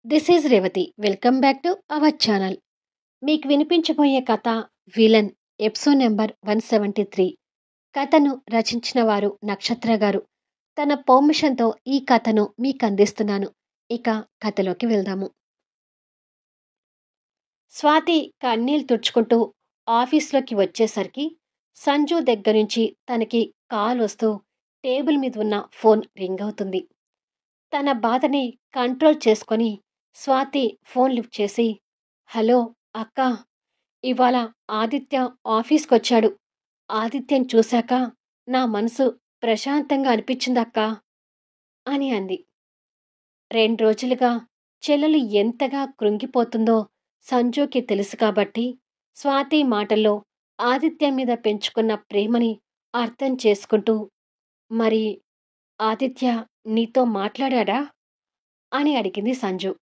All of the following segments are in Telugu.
This is Revathi. Welcome back to our channel. మీకు వినిపించబోయే కథ విలన్ ఎపిసోడ్ నెంబర్ 173. కథను రచించిన వారు నక్షత్ర గారు. తన పర్మిషన్తో ఈ కథను మీకు అందిస్తున్నాను. ఇక కథలోకి వెళ్దాము. స్వాతి కన్నీళ్ళు తుడుచుకుంటూ ఆఫీస్లోకి వచ్చేసరికి సంజు దగ్గర నుంచి తనకి కాల్ వస్తూ టేబుల్ మీద ఉన్న ఫోన్ రింగ్ అవుతుంది. తన బాధని కంట్రోల్ చేసుకొని స్వాతి ఫోన్ లిఫ్ట్ చేసి, హలో అక్క, ఇవాళ ఆదిత్య ఆఫీస్కొచ్చాడు. ఆదిత్యని చూశాక నా మనసు ప్రశాంతంగా అనిపించిందక్క అని అంది. 2 రోజులుగా చెల్లెలు ఎంతగా కృంగిపోతుందో సంజుకి తెలుసు కాబట్టి స్వాతి మాటల్లో ఆదిత్య మీద పెంచుకున్న ప్రేమని అర్థం చేసుకుంటూ, మరి ఆదిత్య నీతో మాట్లాడాడా అని అడిగింది సంజు.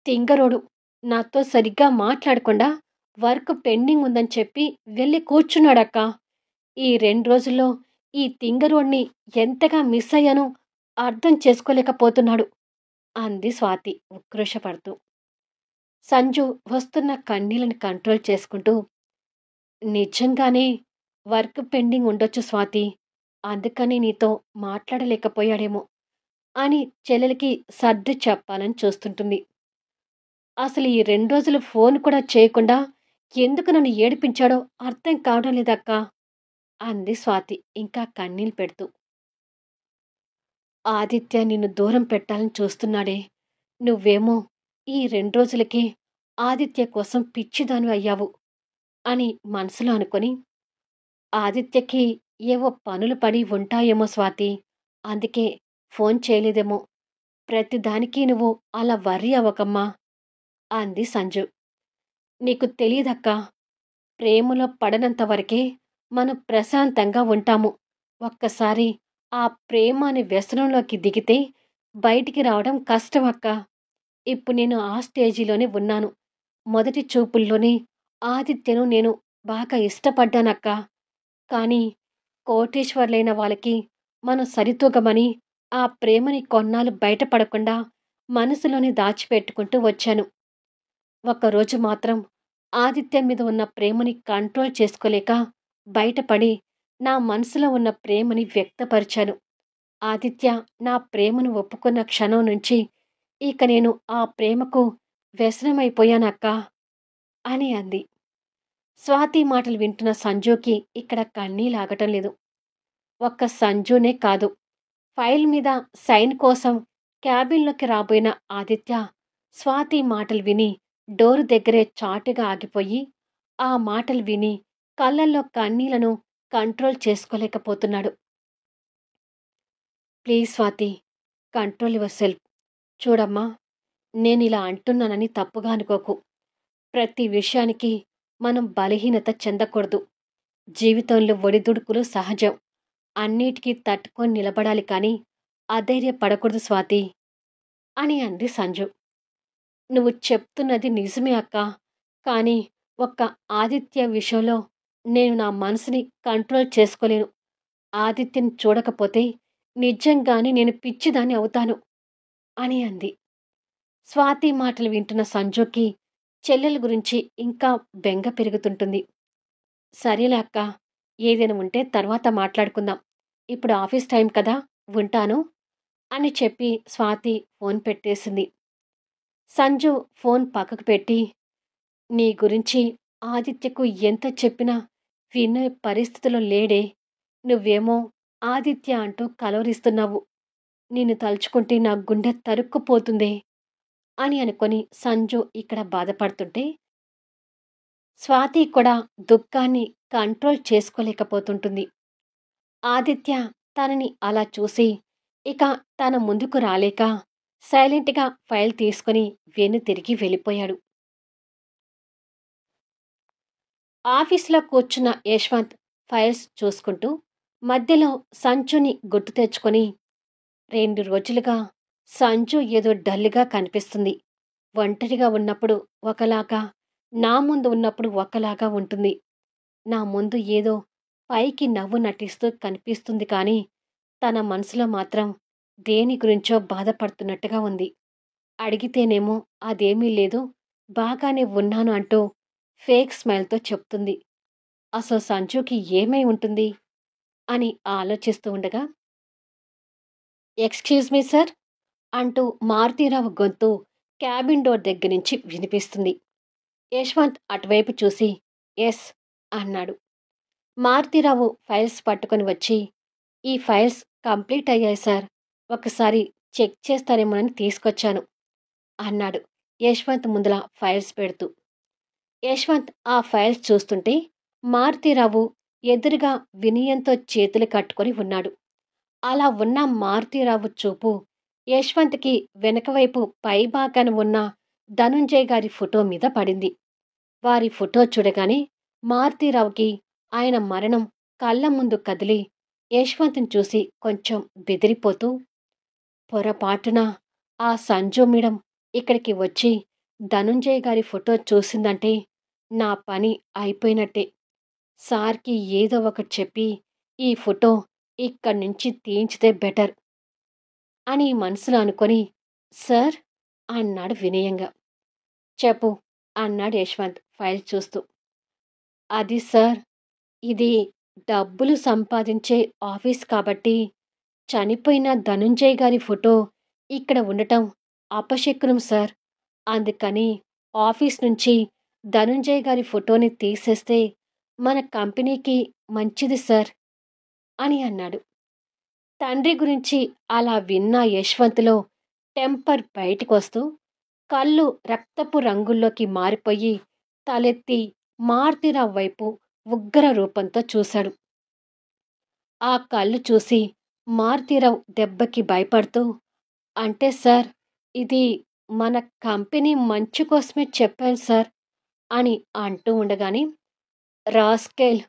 తింగరోడు నాతో సరిగ్గా మాట్లాడకుండా వర్క్ పెండింగ్ ఉందని చెప్పి వెళ్ళి కూర్చున్నాడక్క. ఈ 2 రోజుల్లో ఈ తింగరోడ్ని ఎంతగా మిస్ అయ్యానో అర్థం చేసుకోలేకపోతున్నాడు అంది స్వాతి ఉక్రోషపడుతూ. సంజు వస్తున్న కన్నీళ్ళని కంట్రోల్ చేసుకుంటూ, నిజంగానే వర్క్ పెండింగ్ ఉండొచ్చు స్వాతి, అందుకని నీతో మాట్లాడలేకపోయాడేమో అని చెల్లెలికి సర్ది చెప్పాలని చూస్తుంటుంది. అసలు ఈ 2 రోజులు ఫోన్ కూడా చేయకుండా ఎందుకు నన్ను ఏడిపించాడో అర్థం కావడం లేదక్కా అంది స్వాతి ఇంకా కన్నీళ్ళు పెడుతూ. ఆదిత్య నిన్ను దూరం పెట్టాలని చూస్తున్నాడే, నువ్వేమో ఈ 2 రోజులకి ఆదిత్య కోసం పిచ్చిదానివి అయ్యావు అని మనసులో అనుకొని, ఆదిత్యకి ఏవో పనులు పడి ఉంటాయేమో స్వాతి, అందుకే ఫోన్ చేయలేదేమో, ప్రతిదానికి నువ్వు అలా వర్రీ అవ్వకమ్మా అంది సంజు. నీకు తెలీదక్కా, ప్రేమలో పడనంత వరకే మనం ప్రశాంతంగా ఉంటాము. ఒక్కసారి ఆ ప్రేమ అనే వ్యసనంలోకి దిగితే బయటికి రావడం కష్టం అక్కా. ఇప్పుడు నేను ఆ స్టేజిలోనే ఉన్నాను. మొదటి చూపుల్లోనే ఆదిత్యను నేను బాగా ఇష్టపడ్డానక్కా. కానీ కోటీశ్వర్లైన వాళ్ళకి మనం సరితూగమని ఆ ప్రేమని కొన్నాళ్ళు బయటపడకుండా మనసులోనే దాచిపెట్టుకుంటూ వచ్చాను. ఒకరోజు మాత్రం ఆదిత్య మీద ఉన్న ప్రేమని కంట్రోల్ చేసుకోలేక బయటపడి నా మనసులో ఉన్న ప్రేమని వ్యక్తపరిచాను. ఆదిత్య నా ప్రేమను ఒప్పుకున్న క్షణం నుంచి ఇక నేను ఆ ప్రేమకు వ్యసనమైపోయానక్కా అని అంది. స్వాతి మాటలు వింటున్న సంజుకి ఇక్కడ కన్నీలాగటం లేదు. ఒక్క సంజునే కాదు, ఫైల్ మీద సైన్ కోసం క్యాబిన్లోకి రాబోయిన ఆదిత్య స్వాతి మాటలు విని డోరు దగ్గరే చాటుగా ఆగిపోయి ఆ మాటలు విని కళ్ళల్లో కన్నీళ్లను కంట్రోల్ చేసుకోలేకపోతున్నాడు. Please Swathi, control yourself. చూడమ్మా, నేనిలా అంటున్నానని తప్పుగా అనుకోకు. ప్రతి విషయానికి మనం బలహీనత చెందకూడదు. జీవితంలో ఒడిదుడుకులు సహజం. అన్నిటికీ తట్టుకొని నిలబడాలి కానీ అధైర్యపడకూడదు స్వాతి అని అంది సంజు. నువ్వు చెప్తున్నది నిజమే అక్కా, కానీ ఒక్క ఆదిత్య విషయంలో నేను నా మనసుని కంట్రోల్ చేసుకోలేను. ఆదిత్యని చూడకపోతే నిజంగానే నేను పిచ్చిదాన్ని అవుతాను అని అంది. స్వాతి మాటలు వింటున్న సంజుకి చెల్లెల గురించి ఇంకా బెంగ పెరుగుతుంటుంది. సరేలే అక్క, ఏదైనా ఉంటే తర్వాత మాట్లాడుకుందాం. ఇప్పుడు ఆఫీస్ టైం కదా, ఉంటాను అని చెప్పి స్వాతి ఫోన్ పెట్టేసింది. సంజు ఫోన్ పక్కకు పెట్టి, నీ గురించి ఆదిత్యకు ఎంత చెప్పినా వినే పరిస్థితిలో లేడే. నువ్వేమో ఆదిత్య అంటూ కలవరిస్తున్నావు. నిన్ను తలుచుకుంటే నా గుండె తరుక్కుపోతుందే అని అనుకొని సంజు ఇక్కడ బాధపడుతుంటే స్వాతి కూడా దుఃఖాన్ని కంట్రోల్ చేసుకోలేకపోతుంటుంది. ఆదిత్య తనని అలా చూసి ఇక తన ముందుకు రాలేక సైలెంట్గా ఫైల్ తీసుకుని తిరిగి వెళ్ళిపోయాడు. ఆఫీసులో కూర్చున్న యశ్వంత్ ఫైల్స్ చూసుకుంటూ మధ్యలో సంజుని గుర్తు తెచ్చుకొని, 2 రోజులుగా సంజు ఏదో డల్గా కనిపిస్తుంది. ఒంటరిగా ఉన్నప్పుడు ఒకలాగా, నా ముందు ఉన్నప్పుడు ఒకలాగా ఉంటుంది. నా ముందు ఏదో పైకి నవ్వు నటిస్తూ కనిపిస్తుంది కానీ తన మనసులో మాత్రం దేని గురించో బాధపడుతున్నట్టుగా ఉంది. అడిగితేనేమో అదేమీ లేదు, బాగానే ఉన్నాను అంటూ ఫేక్ స్మైల్‌తో చెప్తుంది. అసలు సంజుకి ఏమై ఉంటుంది అని ఆలోచిస్తూ ఉండగా, ఎక్స్‌క్యూజ్ మీ సార్ అంటూ మారుతీరావు గొంతు క్యాబిన్ డోర్ దగ్గర నుంచి వినిపిస్తుంది. యశ్వంత్ అటువైపు చూసి ఎస్ అన్నాడు. మారుతీరావు ఫైల్స్ పట్టుకొని వచ్చి, ఈ ఫైల్స్ కంప్లీట్ అయ్యాయి సార్, ఒకసారి చెక్ చేస్తారేమోనని తీసుకొచ్చాను అన్నాడు యశ్వంత్ ముందల ఫైల్స్ పెడుతూ. యశ్వంత్ ఆ ఫైల్స్ చూస్తుంటే మారుతీరావు ఎదురుగా వినయంతో చేతులు కట్టుకొని ఉన్నాడు. అలా ఉన్న మారుతీరావు చూపు యశ్వంత్కి వెనకవైపు పైభాగాన ఉన్న ధనుంజయ్ గారి ఫోటో మీద పడింది. వారి ఫోటో చూడగానే మారుతీరావుకి ఆయన మరణం కళ్ళ ముందు కదిలి యశ్వంత్ని చూసి కొంచెం బెదిరిపోతూ, పొరపాటున ఆ సంజు మేడం ఇక్కడికి వచ్చి ధనుంజయ్ గారి ఫోటో చూసిందంటే నా పని అయిపోయినట్టే. సార్కి ఏదో ఒకటి చెప్పి ఈ ఫోటో ఇక్కడి నుంచి తీయించితే బెటర్ అని మనసులో అనుకొని, సార్ అన్నాడు వినయంగా. చెప్పు అన్నాడు యశ్వంత్ ఫైల్ చూస్తూ. అది సార్, ఇది డబ్బులు సంపాదించే ఆఫీస్ కాబట్టి చనిపోయిన ధనుంజయ్ గారి ఫోటో ఇక్కడ ఉండటం అపశకునం సార్. అందుకని ఆఫీస్ నుంచి ధనుంజయ్ గారి ఫోటోని తీసేస్తే మన కంపెనీకి మంచిది సార్ అని అన్నాడు. తండ్రి గురించి అలా విన్న యశ్వంత్లో టెంపర్ బయటికొస్తూ కళ్ళు రక్తపు రంగుల్లోకి మారిపోయి తలెత్తి మారుతీరావు వైపు ఉగ్ర రూపంతో చూశాడు. ఆ కళ్ళు చూసి మారుతీరావు దెబ్బకి భయపడుతూ, అంటే సార్, ఇది మన కంపెనీ మంచి కోసమే చెప్పాను సార్ అని అంటూ ఉండగానే, రాస్కెల్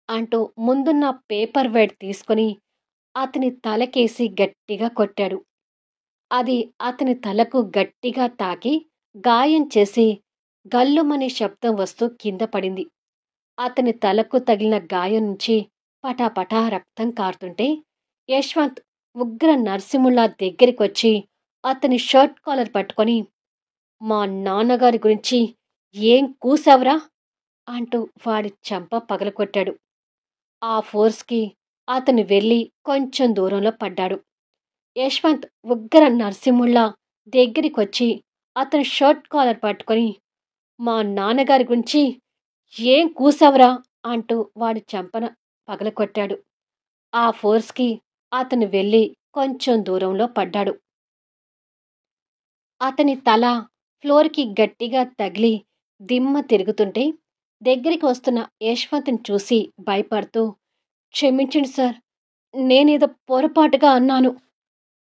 అంటూ ముందున్న పేపర్ వెయిట్ తీసుకొని అతని తలకేసి గట్టిగా కొట్టాడు. అది అతని తలకు గట్టిగా తాకి గాయం చేసి గల్లుమనే శబ్దం వస్తూ కింద పడింది. అతని తలకు తగిలిన గాయం నుంచి పటాపటా రక్తం కారుతుంటే యశ్వంత్ ఉగ్ర నరసింహుల్లా దగ్గరికొచ్చి అతని షర్ట్ కాలర్ పట్టుకొని, మా నాన్నగారి గురించి ఏం కూసావురా అంటూ వాడి చెంప పగలకొట్టాడు. ఆ ఫోర్స్కి అతను వెళ్ళి కొంచెం దూరంలో పడ్డాడు. యశ్వంత్ ఉగ్ర నరసింహుల్లా దగ్గరికొచ్చి అతని షర్ట్ కాలర్ పట్టుకొని, మా నాన్నగారి గురించి ఏం కూసావురా అంటూ వాడి చెంపన పగలకొట్టాడు. ఆ ఫోర్స్కి అతను వెళ్ళి కొంచెం దూరంలో పడ్డాడు. అతని తల ఫ్లోర్కి గట్టిగా తగిలి దిమ్మ తిరుగుతుంటే దగ్గరికి వస్తున్న యశ్వంత్ని చూసి భయపడుతూ, క్షమించండి సార్, నేనేదో పొరపాటుగా అన్నాను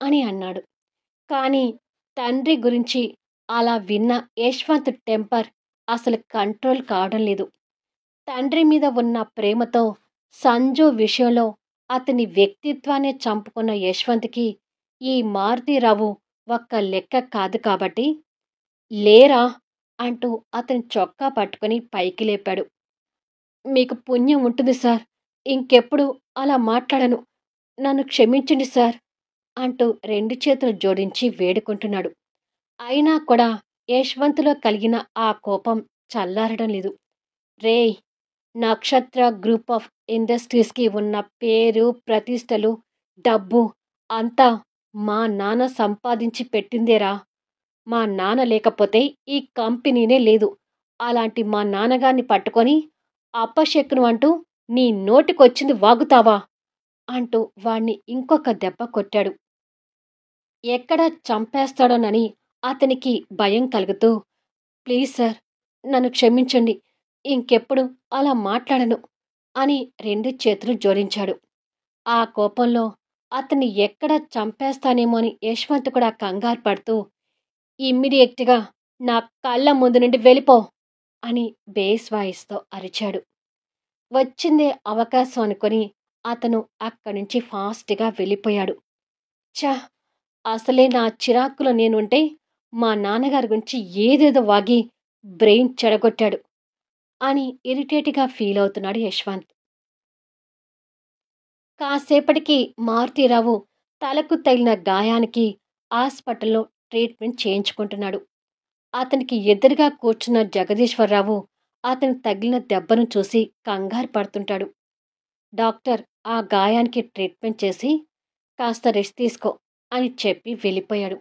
అని అన్నాడు. కానీ తండ్రి గురించి అలా విన్న యశ్వంత్ టెంపర్ అసలు కంట్రోల్ కావడం లేదు. తండ్రి మీద ఉన్న ప్రేమతో సంజు విషయంలో అతని వ్యక్తిత్వాన్ని చంపుకున్న యశ్వంత్కి ఈ మారుతీరావు ఒక్క లెక్క కాదు కాబట్టి, లేరా అంటూ అతని చొక్కా పట్టుకుని పైకి లేపాడు. మీకు పుణ్యం ఉంటుంది సార్, ఇంకెప్పుడు అలా మాట్లాడను, నన్ను క్షమించండి సార్ అంటూ రెండు చేతులు జోడించి వేడుకుంటున్నాడు. అయినా కూడా యశ్వంత్లో కలిగిన ఆ కోపం చల్లారడం లేదు. రేయ్, నక్షత్ర గ్రూప్ ఆఫ్ ఇండస్ట్రీస్కి ఉన్న పేరు, ప్రతిష్టలు, డబ్బు అంతా మా నాన్న సంపాదించి పెట్టిందేరా. మా నాన్న లేకపోతే ఈ కంపెనీనే లేదు. అలాంటి మా నాన్నగారిని పట్టుకొని అపశకునం అంటూ నీ నోటికొచ్చింది వాగుతావా అంటూ వాణ్ణి ఇంకొక దెబ్బ కొట్టాడు. ఎక్కడ చంపేస్తాడోనని అతనికి భయం కలుగుతూ, ప్లీజ్ సార్, నన్ను క్షమించండి, ఇంకెప్పుడు అలా మాట్లాడను అని రెండు చేతులు జోడించాడు. ఆ కోపంలో అతన్ని ఎక్కడ చంపేస్తానేమో అని యశ్వంత్ కూడా కంగారు పడుతూ, ఇమ్మీడియట్గా నా కళ్ళ ముందు నుండి వెళ్ళిపో అని బేస్ వాయిస్తో అరిచాడు. వచ్చిందే అవకాశం అనుకొని అతను అక్కడి నుంచి ఫాస్ట్గా వెళ్ళిపోయాడు. ఛ, అసలే నా చిరాకులో నేనుంటే మా నాన్నగారి గురించి ఏదేదో వాగి బ్రెయిన్ చెడగొట్టాడు అని ఇరిటేట్గా ఫీల్ అవుతున్నాడు యశ్వంత్. కాసేపటికి మారుతీరావు తలకు తగిలిన గాయానికి హాస్పిటల్లో ట్రీట్మెంట్ చేయించుకుంటున్నాడు. అతనికి ఎదురుగా కూర్చున్న జగదీశ్వరరావు అతనికి తగిలిన దెబ్బను చూసి కంగారు పడుతుంటాడు. డాక్టర్ ఆ గాయానికి ట్రీట్మెంట్ చేసి కాస్త రెస్ట్ తీసుకో అని చెప్పి వెళ్ళిపోయాడు.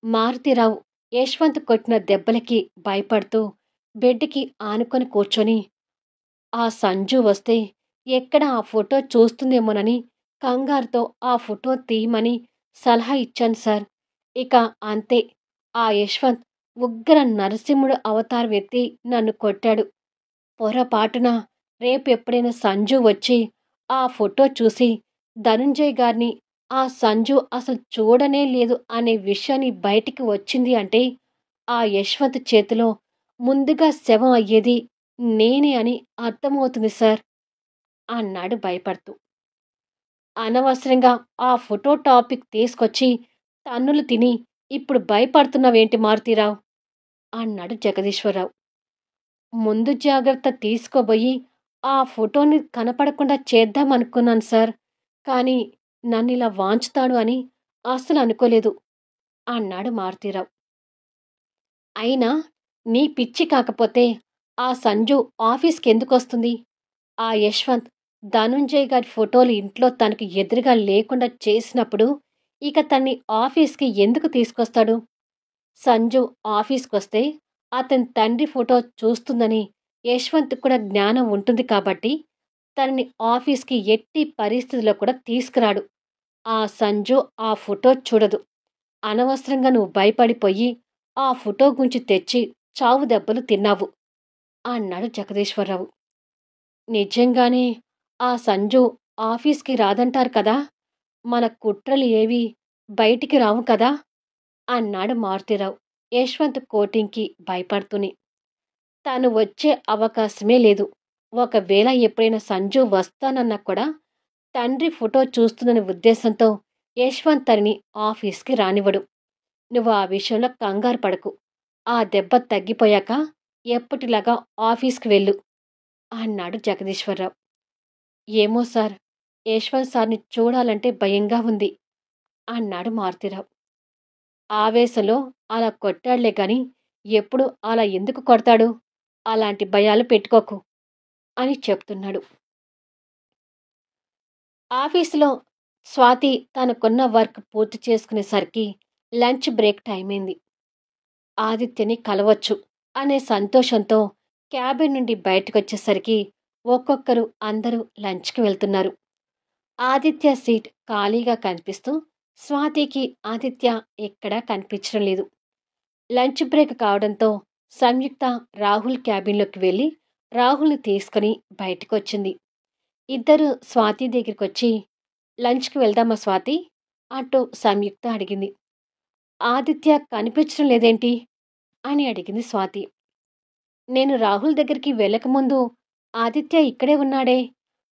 మారుతీరావు యశ్వంత్ కొట్టిన దెబ్బలకి భయపడుతూ బెడ్కి ఆనుకొని కూర్చొని ఆ సంజు వస్తే ఎక్కడ ఆ ఫోటో చూస్తుందేమోనని కంగారుతో ఆ ఫోటో తీయమని సలహా ఇచ్చాను సార్. ఇక అంతే, ఆ యశ్వంత్ ఉగ్ర నరసింహుడు అవతారం ఎత్తి నన్ను కొట్టాడు. పొరపాటున రేపు ఎప్పుడైనా సంజు వచ్చి ఆ ఫోటో చూసి ధనుంజయ్ గారిని ఆ సంజు అసలు చూడనే లేదు అనే విషయాన్ని బయటికి వచ్చింది అంటే ఆ యశ్వంత్ చేతిలో ముందుగా శవం అయ్యేది నేనే అని అర్థమవుతుంది సార్ అన్నాడు భయపడుతూ. అనవసరంగా ఆ ఫోటో టాపిక్ తీసుకొచ్చి తన్నులు తిని ఇప్పుడు భయపడుతున్నావేంటి మారుతీరావు అన్నాడు జగదీశ్వరరావు. ముందు జాగ్రత్త తీసుకోబోయి ఆ ఫోటోని కనపడకుండా చేద్దామనుకున్నాను సార్. కానీ నన్నిలా వాంచుతాడు అని అస్సలు అనుకోలేదు అన్నాడు మారుతీరావు. అయినా నీ పిచ్చి కాకపోతే ఆ సంజు ఆఫీస్కి ఎందుకొస్తుంది? ఆ యశ్వంత్ ధనుంజయ్ గారి ఫోటోలు ఇంట్లో తనకు ఎదురుగా లేకుండా చేసినప్పుడు ఇక తన్ని ఆఫీస్కి ఎందుకు తీసుకొస్తాడు? సంజు ఆఫీస్కొస్తే అతని తండ్రి ఫోటో చూస్తుందని యశ్వంత్ కూడా జ్ఞానం ఉంటుంది కాబట్టి తనని ఆఫీస్కి ఎట్టి పరిస్థితుల్లో కూడా తీసుకురాడు. ఆ సంజు ఆ ఫోటో చూడదు. అనవసరంగా నువ్వు భయపడిపోయి ఆ ఫోటో గురించి తెచ్చి చావు దెబ్బలు తిన్నావు అన్నాడు జగదీశ్వరరావు. నిజంగానే ఆ సంజు ఆఫీస్కి రాదంటారు కదా? మన కుట్రలు ఏవి బయటికి రావు కదా అన్నాడు మారుతీరావు యశ్వంత్ కోటింగ్కి భయపడుతూనే. తాను వచ్చే అవకాశమే లేదు. ఒకవేళ ఎప్పుడైనా సంజు వస్తానన్నా కూడా తండ్రి ఫోటో చూస్తుందనే ఉద్దేశంతో యశ్వంత్ తనని ఆఫీస్కి రానివ్వడు. నువ్వు ఆ విషయంలో కంగారు పడకు. ఆ దెబ్బ తగ్గిపోయాక ఎప్పటిలాగా ఆఫీస్కి వెళ్ళు అన్నాడు జగదీశ్వరరావు. ఏమో సార్, యశ్వంత్ సార్ని చూడాలంటే భయంగా ఉంది అన్నాడు మారుతీరావు. ఆవేశంలో అలా కొట్టాడులే గాని ఎప్పుడు అలా ఎందుకు కొడతాడు? అలాంటి భయాలు పెట్టుకోకు అని చెప్తున్నాడు. ఆఫీసులో స్వాతి తనకున్న వర్క్ పూర్తి చేసుకునేసరికి లంచ్ బ్రేక్ టైం అయింది. ఆదిత్యని కలవచ్చు అనే సంతోషంతో క్యాబిన్ నుండి బయటకొచ్చేసరికి ఒక్కొక్కరు అందరూ లంచ్కి వెళ్తున్నారు. ఆదిత్య సీట్ ఖాళీగా కనిపిస్తూ స్వాతికి ఆదిత్య ఎక్కడా కనిపించడం లేదు. లంచ్ బ్రేక్ కావడంతో సంయుక్త రాహుల్ క్యాబిన్లోకి వెళ్ళి రాహుల్ని తీసుకుని బయటకొచ్చింది. ఇద్దరు స్వాతి దగ్గరికొచ్చి లంచ్కి వెళ్దామా స్వాతి అంటూ సంయుక్త అడిగింది. ఆదిత్య కనిపించడం లేదేంటి అని అడిగింది స్వాతి. నేను రాహుల్ దగ్గరికి వెళ్ళకముందు ఆదిత్య ఇక్కడే ఉన్నాడే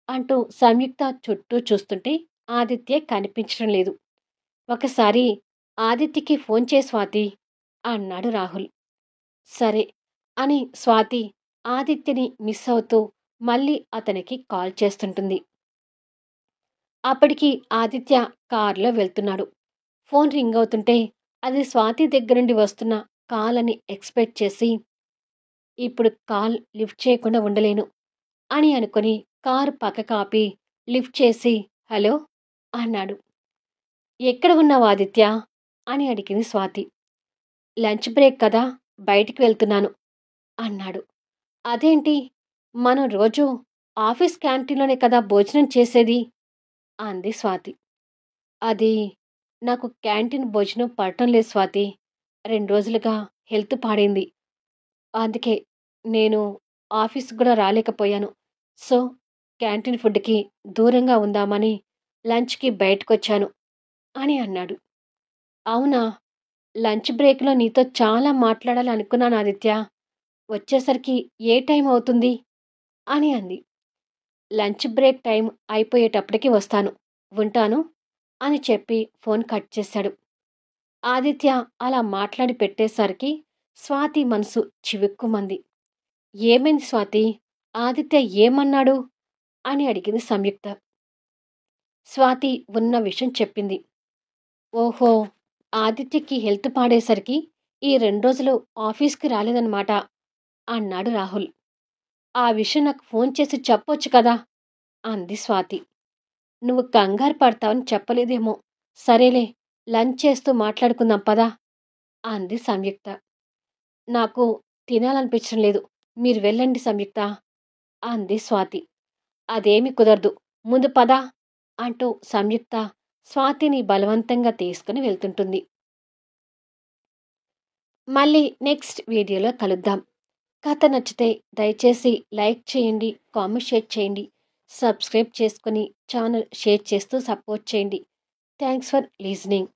అంటూ సంయుక్త చుట్టూ చూస్తుంటే ఆదిత్య కనిపించడం లేదు. ఒకసారి ఆదిత్యకి ఫోన్ చేయి స్వాతి అన్నాడు రాహుల్. సరే అని స్వాతి ఆదిత్యని మిస్ అవుతూ మళ్ళీ అతనికి కాల్ చేస్తుంటుంది. అప్పటికి ఆదిత్య కారులో వెళ్తున్నాడు. ఫోన్ రింగ్ అవుతుంటే అది స్వాతి దగ్గరుండి వస్తున్న కాల్ అని ఎక్స్పెక్ట్ చేసి ఇప్పుడు కాల్ లిఫ్ట్ చేయకుండా ఉండలేను అని అనుకుని కారు పక్కకు ఆపి లిఫ్ట్ చేసి హలో అన్నాడు. ఎక్కడ ఉన్నావు ఆదిత్య అని అడిగింది స్వాతి. లంచ్ బ్రేక్ కదా, బయటికి వెళ్తున్నాను అన్నాడు. అదేంటి, మనం రోజు ఆఫీస్ క్యాంటీన్లోనే కదా భోజనం చేసేది అంది స్వాతి. అది నాకు క్యాంటీన్ భోజనం పడటం లేదు స్వాతి. 2 రోజులుగా హెల్త్ పాడైంది. అందుకే నేను ఆఫీస్కి కూడా రాలేకపోయాను. సో క్యాంటీన్ ఫుడ్కి దూరంగా ఉందామని లంచ్కి బయటకొచ్చాను అని అన్నాడు. అవునా, లంచ్ బ్రేక్లో నీతో చాలా మాట్లాడాలి అనుకున్నాను ఆదిత్య. వచ్చేసరికి ఏ టైం అవుతుంది అని అంది. లంచ్ బ్రేక్ టైం అయిపోయేటప్పటికి వస్తాను, ఉంటాను అని చెప్పి ఫోన్ కట్ చేశాడు. ఆదిత్య అలా మాట్లాడి పెట్టేసరికి స్వాతి మనసు చివుక్కుమంది. ఏమైంది స్వాతి, ఆదిత్య ఏమన్నాడు అని అడిగింది సంయుక్త. స్వాతి ఉన్న విషయం చెప్పింది. ఓహో, ఆదిత్యకి హెల్త్ పాడేసరికి ఈ 2 రోజులు ఆఫీస్‌కి రాలేదనమాట అన్నాడు రాహుల్. ఆ విషయం నాకు ఫోన్ చేసి చెప్పొచ్చు కదా అంది స్వాతి. నువ్వు కంగారు పడతావని చెప్పలేదేమో. సరేలే లంచ్ చేస్తూ మాట్లాడుకుందాం పదా అంది సంయుక్త. నాకు తినాలనిపించడం లేదు. మీరు వెళ్ళండి సంయుక్త అంది స్వాతి. అదేమి కుదరదు. ముందు పద అంటూ సంయుక్త స్వాతిని బలవంతంగా తీసుకుని వెళ్తుంటుంది. మళ్ళీ నెక్స్ట్ వీడియోలో కలుద్దాం. కథ నచ్చితే దయచేసి లైక్ చేయండి, కామెంట్ షేర్ చేయండి, సబ్స్క్రైబ్ చేసుకొని ఛానల్ షేర్ చేస్తూ సపోర్ట్ చేయండి. Thanks for listening.